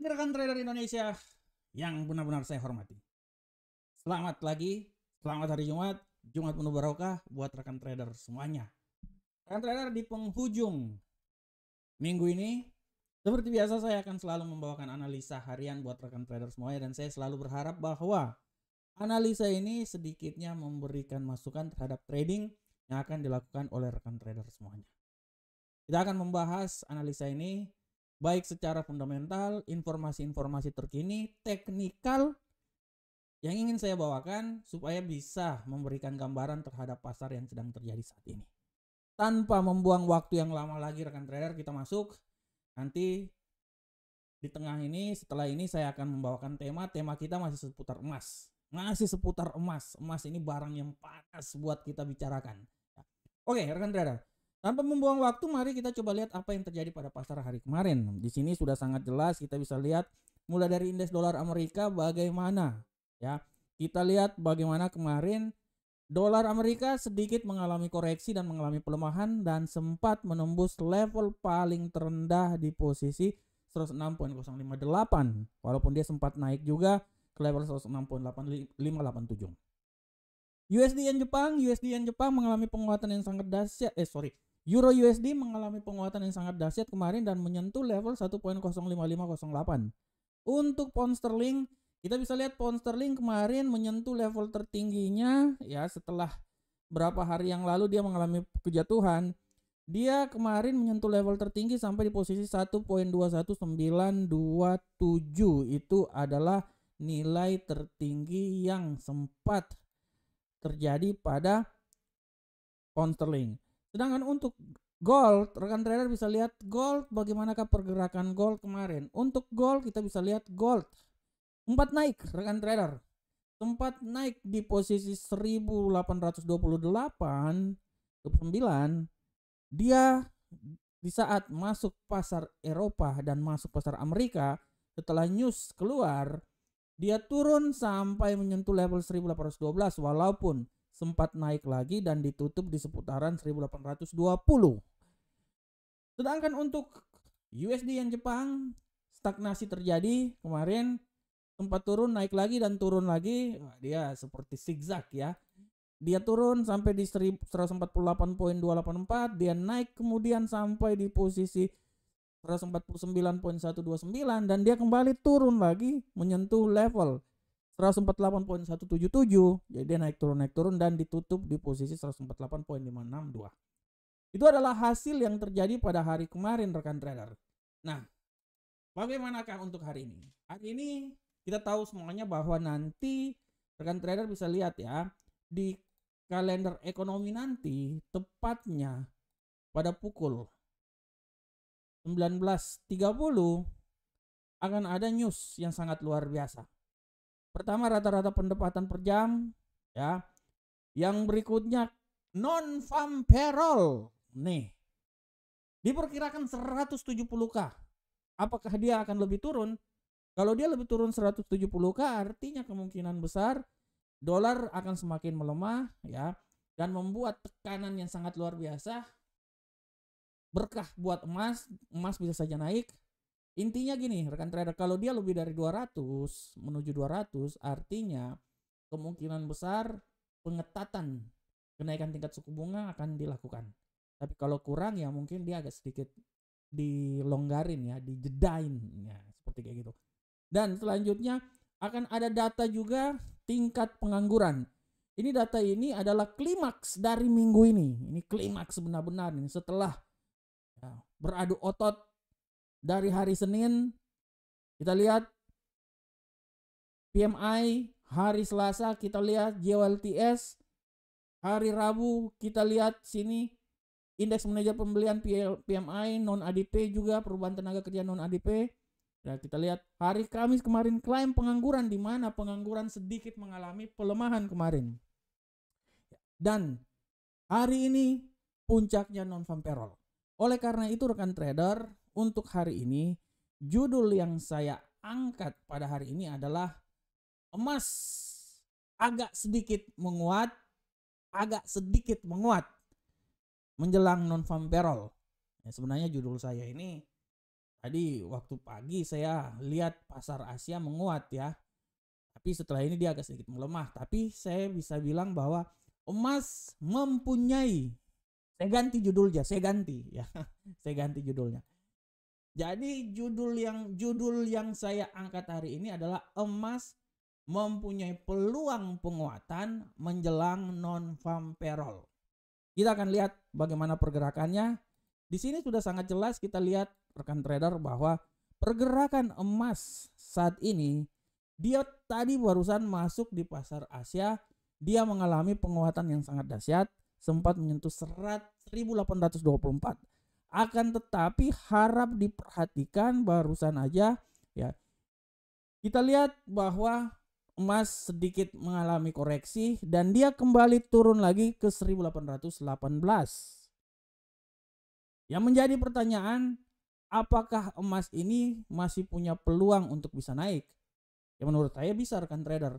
Rekan trader Indonesia yang benar-benar saya hormati. Selamat hari Jumat, Jumat penuh barokah buat rekan trader semuanya. Rekan trader di penghujung minggu ini, seperti biasa saya akan selalu membawakan analisa harian buat rekan trader semuanya, dan saya selalu berharap bahwa analisa ini sedikitnya memberikan masukan terhadap trading yang akan dilakukan oleh rekan trader semuanya. Kita akan membahas analisa ini baik secara fundamental, informasi-informasi terkini, teknikal yang ingin saya bawakan supaya bisa memberikan gambaran terhadap pasar yang sedang terjadi saat ini. Tanpa membuang waktu yang lama lagi rekan trader, kita masuk. Nanti di tengah ini, setelah ini saya akan membawakan tema kita masih seputar emas. Emas ini barang yang panas buat kita bicarakan. Oke, rekan trader. Tanpa membuang waktu, mari kita coba lihat apa yang terjadi pada pasar hari kemarin. Di sini sudah sangat jelas, kita bisa lihat mulai dari indeks dolar Amerika bagaimana ya. Kita lihat bagaimana kemarin dolar Amerika sedikit mengalami koreksi dan mengalami pelemahan dan sempat menembus level paling terendah di posisi 106.058. Walaupun dia sempat naik juga ke level 106.587. USD yen Jepang mengalami penguatan yang sangat dahsyat. Euro USD mengalami penguatan yang sangat dahsyat kemarin dan menyentuh level 1.05508. Untuk pound sterling, kita bisa lihat pound sterling kemarin menyentuh level tertingginya ya, setelah berapa hari yang lalu dia mengalami kejatuhan. Dia kemarin menyentuh level tertinggi sampai di posisi 1.21927. Itu adalah nilai tertinggi yang sempat terjadi pada pound sterling. Sedangkan untuk gold, rekan trader bisa lihat gold, bagaimanakah pergerakan gold kemarin. Untuk gold kita bisa lihat gold sempat naik, rekan trader. Sempat naik di posisi 1828.9. Dia di saat masuk pasar Eropa dan masuk pasar Amerika, setelah news keluar, dia turun sampai menyentuh level 1812 walaupun sempat naik lagi dan ditutup di seputaran 1820. Sedangkan untuk USD yen Jepang stagnasi terjadi kemarin, sempat turun naik lagi dan turun lagi. Dia seperti zigzag ya. Dia turun sampai di 148.284, dia naik kemudian sampai di posisi 149.129 dan dia kembali turun lagi menyentuh level 148.177. Jadi dia naik turun dan ditutup di posisi 148.562. Itu adalah hasil yang terjadi pada hari kemarin rekan trader. Nah, bagaimanakah untuk hari ini? Hari ini kita tahu semuanya bahwa nanti rekan trader bisa lihat ya, di kalender ekonomi nanti tepatnya pada pukul 19.30 akan ada news yang sangat luar biasa. Pertama, rata-rata pendapatan per jam ya. Yang berikutnya non-farm payroll. Nih. Diperkirakan 170k. Apakah dia akan lebih turun? Kalau dia lebih turun 170k, artinya kemungkinan besar dolar akan semakin melemah ya, dan membuat tekanan yang sangat luar biasa. Berkah buat emas bisa saja naik. Intinya gini rekan trader, kalau dia lebih dari 200 menuju 200, artinya kemungkinan besar pengetatan kenaikan tingkat suku bunga akan dilakukan. Tapi kalau kurang ya mungkin dia agak sedikit dilonggarin ya, dijedain ya, seperti kayak gitu. Dan selanjutnya akan ada data juga tingkat pengangguran. Ini data ini adalah klimaks dari minggu ini. Ini klimaks benar-benar ini setelah ya, beradu otot. Dari hari Senin kita lihat PMI, hari Selasa kita lihat JOLTS, hari Rabu kita lihat sini indeks manajer pembelian PMI non ADP juga, perubahan tenaga kerja non ADP. Ya, kita lihat hari Kamis kemarin klaim pengangguran, di mana pengangguran sedikit mengalami pelemahan kemarin. Dan hari ini puncaknya non-farm payroll. Oleh karena itu rekan trader, untuk hari ini judul yang saya angkat pada hari ini adalah emas agak sedikit menguat menjelang non-farm payroll. Ya, sebenarnya judul saya ini Tadi waktu pagi saya lihat pasar Asia menguat ya. Tapi setelah ini dia agak sedikit melemah. Tapi saya bisa bilang bahwa emas mempunyai, saya ganti judulnya, saya ganti ya. Saya ganti judulnya. Jadi judul yang saya angkat hari ini adalah emas mempunyai peluang penguatan menjelang non-farm payroll. Kita akan lihat bagaimana pergerakannya. Di sini sudah sangat jelas kita lihat rekan trader bahwa pergerakan emas saat ini dia tadi barusan masuk di pasar Asia, dia mengalami penguatan yang sangat dahsyat, sempat menyentuh 1824. Akan tetapi harap diperhatikan barusan aja ya. Kita lihat bahwa emas sedikit mengalami koreksi dan dia kembali turun lagi ke 1818. Yang menjadi pertanyaan, apakah emas ini masih punya peluang untuk bisa naik? Ya menurut saya bisa rekan trader.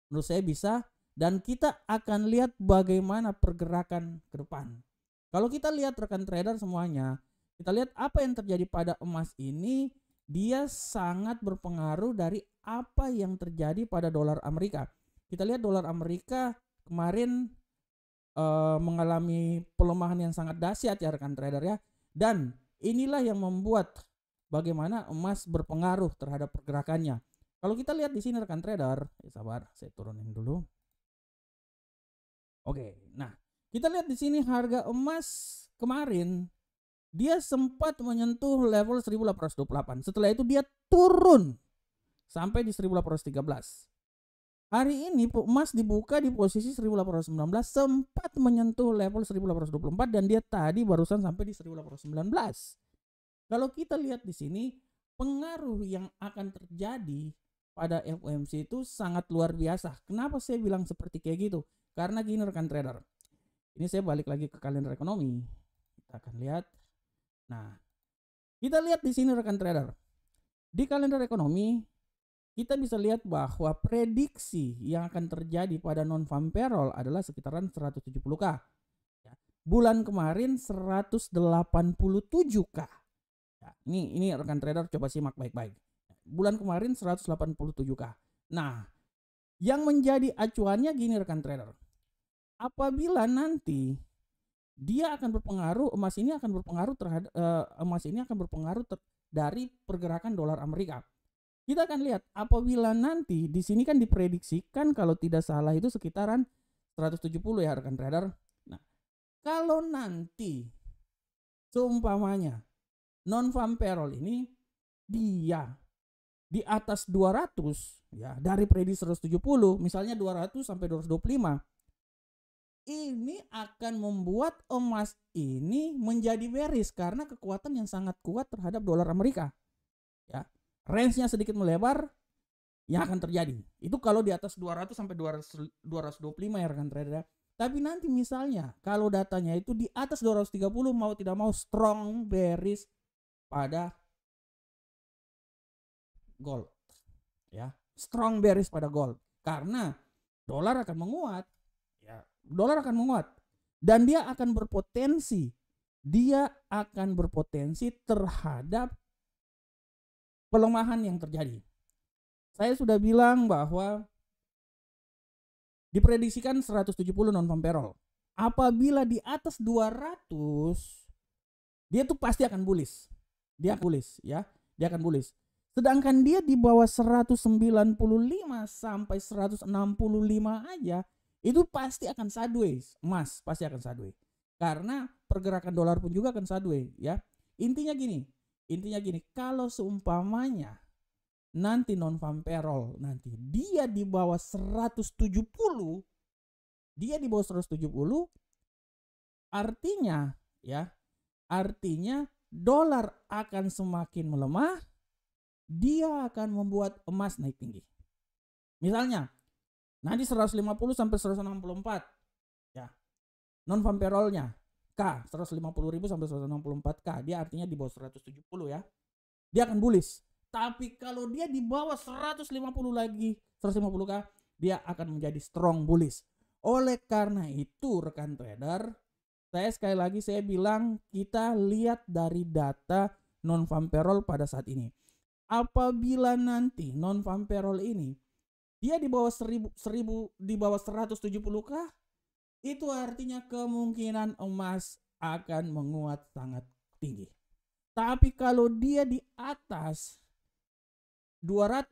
Menurut saya bisa, dan kita akan lihat bagaimana pergerakan ke depan. Kalau kita lihat rekan trader semuanya, kita lihat apa yang terjadi pada emas ini, dia sangat berpengaruh dari apa yang terjadi pada dolar Amerika. Kita lihat dolar Amerika kemarin mengalami pelemahan yang sangat dahsyat ya rekan trader ya. Dan inilah yang membuat bagaimana emas berpengaruh terhadap pergerakannya. Kalau kita lihat di sini rekan trader, sabar, saya turunin dulu. Oke, nah kita lihat di sini harga emas kemarin dia sempat menyentuh level 1828. Setelah itu dia turun sampai di 1813. Hari ini emas dibuka di posisi 1819, sempat menyentuh level 1824 dan dia tadi barusan sampai di 1819. Kalau kita lihat di sini, pengaruh yang akan terjadi pada FOMC itu sangat luar biasa. Kenapa saya bilang seperti kayak gitu? Karena gini rekan trader. Ini saya balik lagi ke kalender ekonomi. Kita akan lihat. Nah, kita lihat di sini rekan trader. Di kalender ekonomi, kita bisa lihat bahwa prediksi yang akan terjadi pada non-farm payroll adalah sekitaran 170K. Bulan kemarin 187K. Ya, ini rekan trader coba simak baik-baik. Bulan kemarin 187K. Nah, yang menjadi acuannya gini rekan trader. Apabila nanti dia akan berpengaruh, emas ini akan berpengaruh terhadap dari pergerakan dolar Amerika. Kita akan lihat apabila nanti di sini kan diprediksikan kalau tidak salah itu sekitaran 170 ya rekan trader. Nah, kalau nanti seumpamanya non-farm payroll ini dia di atas 200 ya, dari prediksi 170 misalnya 200 sampai 225, ini akan membuat emas ini menjadi bearish karena kekuatan yang sangat kuat terhadap dolar Amerika. Ya, range-nya sedikit melebar, yang akan terjadi itu kalau di atas 200 sampai 225 ya rekan trader. Tapi nanti misalnya kalau datanya itu di atas 230, mau tidak mau strong bearish pada gold. Ya, strong bearish pada gold karena dolar akan menguat. Ya, dolar akan menguat dan dia akan berpotensi terhadap pelemahan yang terjadi. Saya sudah bilang bahwa diprediksikan 170 non-farm payroll. Apabila di atas 200, dia tuh pasti akan bullish. Dia akan bullish. Sedangkan dia di bawah 195 sampai 165 aja, itu pasti akan sideways. Emas pasti akan sideways. Karena pergerakan dolar pun juga akan sideways ya. Intinya gini, kalau seumpamanya nanti non-farm payroll nanti dia di bawah 170, artinya dolar akan semakin melemah, dia akan membuat emas naik tinggi. Misalnya nanti 150 sampai 164 ya. Non-farm payrollnya K 150.000 sampai 164K, dia artinya di bawah 170 ya. Dia akan bullish. Tapi kalau dia di bawah 150 lagi, 150K, dia akan menjadi strong bullish. Oleh karena itu rekan trader, saya sekali lagi bilang kita lihat dari data non-farm payroll pada saat ini. Apabila nanti non-farm payroll ini dia di bawah 1000 di bawah 170k, itu artinya kemungkinan emas akan menguat sangat tinggi. Tapi kalau dia di atas 200,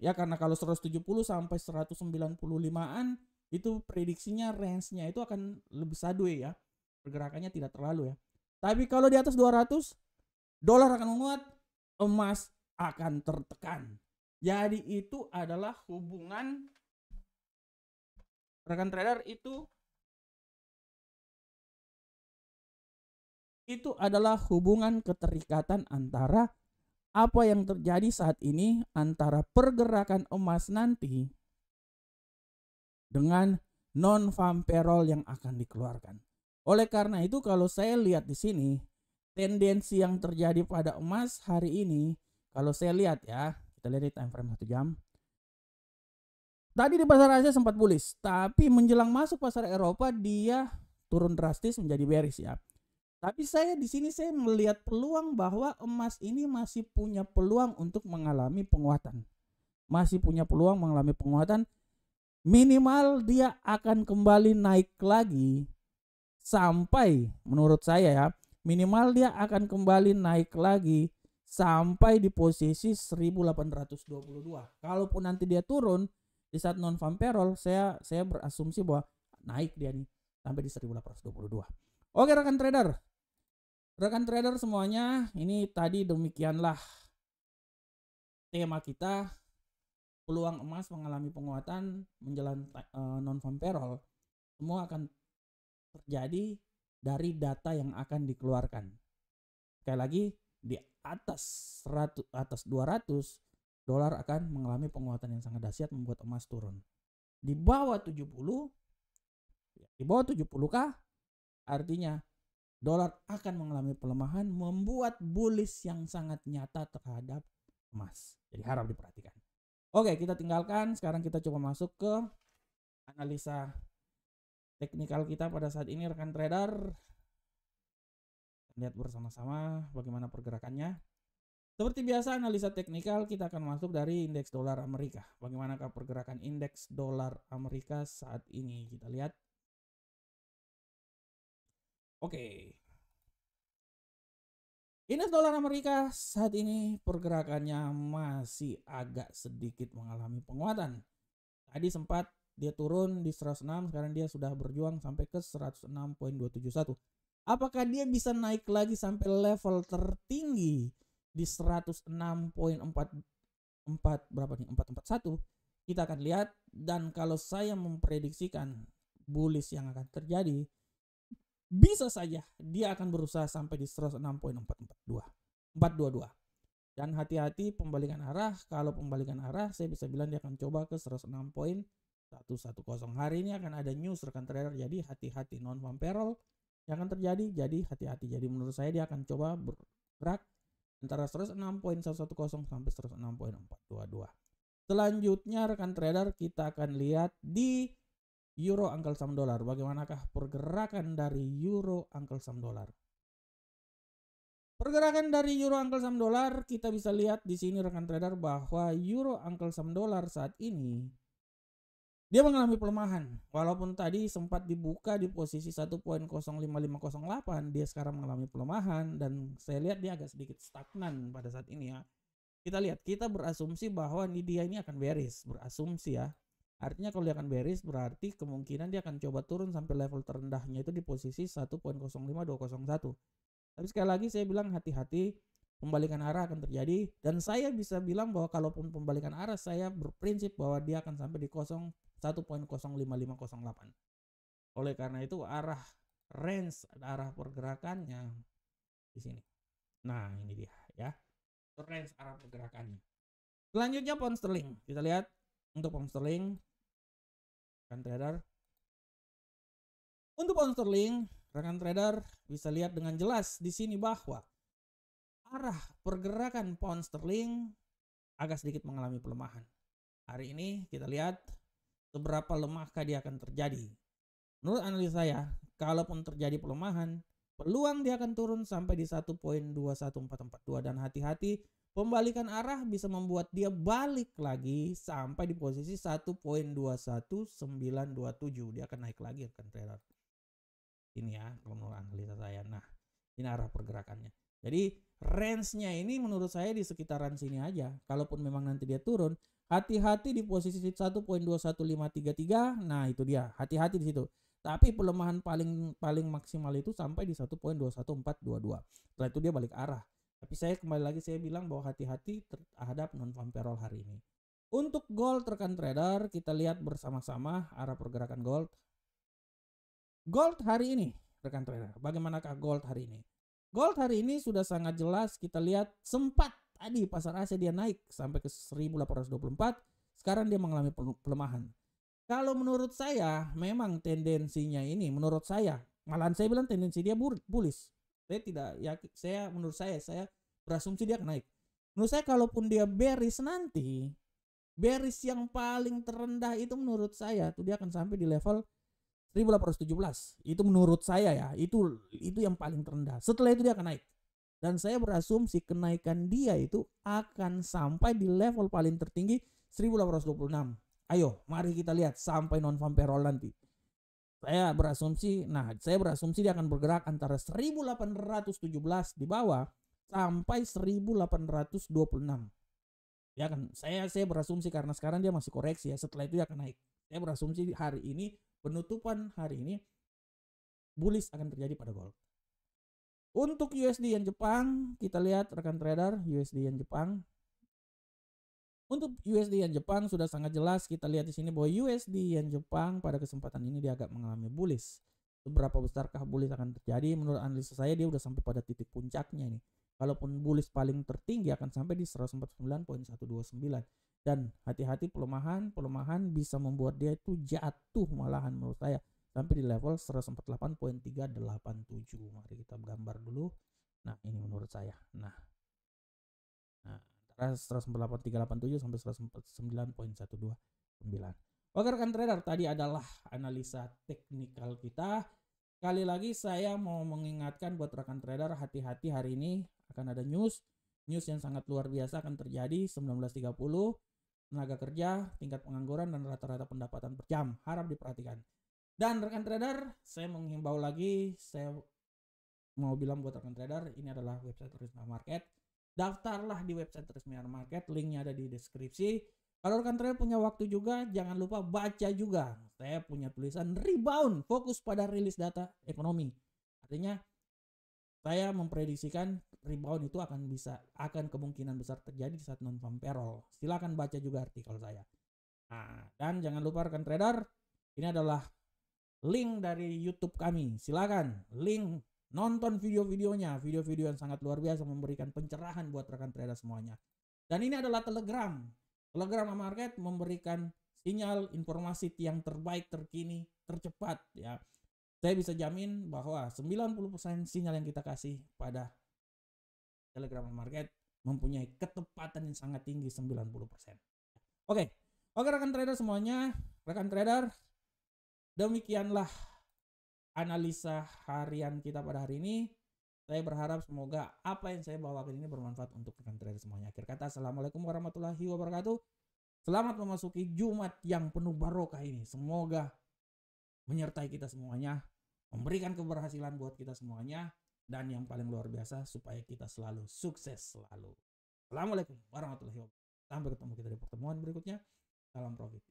ya karena kalau 170 sampai 195-an itu prediksinya range-nya itu akan lebih sideways ya. Pergerakannya tidak terlalu ya. Tapi kalau di atas 200, dolar akan menguat, emas akan tertekan. Jadi itu adalah hubungan rekan trader, itu adalah hubungan keterikatan antara apa yang terjadi saat ini antara pergerakan emas nanti dengan non-farm payroll yang akan dikeluarkan. Oleh karena itu kalau saya lihat di sini tendensi yang terjadi pada emas hari ini, kalau saya lihat ya, kita lihat di time frame 1 jam. Tadi di pasar Asia sempat bullish, tapi menjelang masuk pasar Eropa dia turun drastis menjadi bearish ya. Tapi saya di sini saya melihat peluang bahwa emas ini masih punya peluang untuk mengalami penguatan. Masih punya peluang mengalami penguatan. Minimal dia akan kembali naik lagi sampai, menurut saya ya, minimal dia akan kembali naik lagi sampai di posisi 1822. Kalaupun nanti dia turun di saat non-farm payroll, saya berasumsi bahwa naik dia nih sampai di 1822. Oke rekan trader semuanya, ini tadi demikianlah tema kita, peluang emas mengalami penguatan menjelang non-farm payroll. Semua akan terjadi dari data yang akan dikeluarkan. Sekali lagi, di atas 200 dolar akan mengalami penguatan yang sangat dahsyat membuat emas turun. Di bawah 70k artinya dolar akan mengalami pelemahan, membuat bullish yang sangat nyata terhadap emas. Jadi harap diperhatikan. Oke, kita tinggalkan. Sekarang kita coba masuk ke analisa teknikal kita pada saat ini rekan trader. Lihat bersama-sama bagaimana pergerakannya. Seperti biasa analisa teknikal kita akan masuk dari indeks dolar Amerika. Bagaimanakah pergerakan indeks dolar Amerika saat ini? Kita lihat. Oke. Indeks dolar Amerika saat ini pergerakannya masih agak sedikit mengalami penguatan. Tadi sempat dia turun di 106, sekarang dia sudah berjuang sampai ke 106.271. Apakah dia bisa naik lagi sampai level tertinggi di 106.44 berapa nih? 441? Kita akan lihat, dan kalau saya memprediksikan bullish yang akan terjadi, bisa saja dia akan berusaha sampai di 106.422. Dan hati-hati pembalikan arah. Kalau pembalikan arah saya bisa bilang dia akan coba ke 106.110. Hari ini akan ada news rekan trader, jadi hati-hati non-farm payroll yang akan terjadi, jadi hati-hati. Jadi menurut saya dia akan coba bergerak antara 106.110 sampai 106.422. Selanjutnya rekan trader kita akan lihat di euro angkel saham dolar. Bagaimanakah pergerakan dari euro angkel saham dolar? Pergerakan dari euro angkel saham dolar kita bisa lihat di sini rekan trader bahwa euro angkel saham dolar saat ini dia mengalami pelemahan. Walaupun tadi sempat dibuka di posisi 1.05508, dia sekarang mengalami pelemahan dan saya lihat dia agak sedikit stagnan pada saat ini ya. Kita lihat, kita berasumsi bahwa dia ini akan bearish, berasumsi ya. Artinya kalau dia akan bearish berarti kemungkinan dia akan coba turun sampai level terendahnya itu di posisi 1.05201. Tapi sekali lagi saya bilang hati-hati, pembalikan arah akan terjadi, dan saya bisa bilang bahwa kalaupun pembalikan arah saya berprinsip bahwa dia akan sampai di 1.05508. Oleh karena itu arah range, arah pergerakannya di sini. Nah, ini dia ya. Range arah pergerakannya. Selanjutnya pound sterling. Kita lihat untuk pound sterling rekan trader. Untuk pound sterling, rekan trader bisa lihat dengan jelas di sini bahwa arah pergerakan pound sterling agak sedikit mengalami pelemahan. Hari ini kita lihat seberapa lemahkah dia akan terjadi. Menurut analisa saya, kalaupun terjadi pelemahan, peluang dia akan turun sampai di 1.21442 dan hati-hati pembalikan arah bisa membuat dia balik lagi sampai di posisi 1.21927. Dia akan naik lagi rekan trader. Ini ya kalau menurut analisa saya. Nah, ini arah pergerakannya. Jadi range-nya ini menurut saya di sekitaran sini aja. Kalaupun memang nanti dia turun, hati-hati di posisi 1.21533. Nah, itu dia. Hati-hati di situ. Tapi pelemahan paling maksimal itu sampai di 1.21422. Setelah itu dia balik arah. Tapi saya kembali lagi saya bilang bahwa hati-hati terhadap non-farm payroll hari ini. Untuk gold rekan trader, kita lihat bersama-sama arah pergerakan gold. Gold hari ini rekan trader. Bagaimanakah gold hari ini? Gold hari ini sudah sangat jelas kita lihat sempat tadi pasar Asia dia naik sampai ke 1824. Sekarang dia mengalami pelemahan. Kalau menurut saya memang tendensinya ini menurut saya malahan saya bilang tendensi dia bullish. Saya tidak yakin, menurut saya berasumsi dia akan naik. Menurut saya kalaupun dia bearish nanti, bearish yang paling terendah itu menurut saya tuh dia akan sampai di level 1817. Itu menurut saya ya, itu yang paling terendah. Setelah itu dia akan naik. Dan saya berasumsi kenaikan dia itu akan sampai di level paling tertinggi 1826. Ayo, mari kita lihat sampai non-farm payroll nanti. Saya berasumsi dia akan bergerak antara 1817 di bawah sampai 1826. Ya kan, saya berasumsi karena sekarang dia masih koreksi ya, setelah itu dia akan naik. Saya berasumsi hari ini, penutupan hari ini bullish akan terjadi pada gold. Untuk USD yen Jepang, kita lihat rekan trader USD yen Jepang. Untuk USD yen Jepang sudah sangat jelas kita lihat di sini bahwa USD yen Jepang pada kesempatan ini dia agak mengalami bullish. Seberapa besarkah bullish akan terjadi? Menurut analisa saya dia udah sampai pada titik puncaknya nih. Kalaupun bullish paling tertinggi akan sampai di 149.129. Dan hati-hati pelemahan bisa membuat dia itu jatuh malahan menurut saya sampai di level 148.387. Mari kita gambar dulu. Nah, ini menurut saya. Nah, antara 148.387 sampai 149.129. Oke rekan trader, tadi adalah analisa teknikal kita. Sekali lagi saya mau mengingatkan buat rekan trader, hati-hati hari ini akan ada news yang sangat luar biasa akan terjadi 19.30. Tenaga kerja, tingkat pengangguran, dan rata-rata pendapatan per jam harap diperhatikan. Dan rekan trader, saya menghimbau lagi, saya mau bilang buat rekan trader, ini adalah website Risma Market. Daftarlah di website Risma Market, linknya ada di deskripsi. Kalau rekan trader punya waktu juga, jangan lupa baca juga. Saya punya tulisan rebound, fokus pada rilis data ekonomi. Artinya saya memprediksikan rebound itu akan kemungkinan besar terjadi di saat non-farm payroll. Silakan baca juga artikel saya. Nah, dan jangan lupa rekan trader, ini adalah link dari YouTube kami. Silakan link nonton video-videonya, video-video yang sangat luar biasa memberikan pencerahan buat rekan trader semuanya. Dan ini adalah Telegram Market memberikan sinyal informasi yang terbaik, terkini, tercepat ya. Saya bisa jamin bahwa 90% sinyal yang kita kasih pada Telegram Market mempunyai ketepatan yang sangat tinggi 90%. Oke rekan trader semuanya, rekan trader, demikianlah analisa harian kita pada hari ini. Saya berharap semoga apa yang saya bawakan ini bermanfaat untuk rekan trader semuanya. Akhir kata, assalamualaikum warahmatullahi wabarakatuh. Selamat memasuki Jumat yang penuh barokah ini. Semoga menyertai kita semuanya, memberikan keberhasilan buat kita semuanya, dan yang paling luar biasa supaya kita selalu sukses selalu. Assalamualaikum warahmatullahi wabarakatuh. Sampai ketemu kita di pertemuan berikutnya. Salam profit.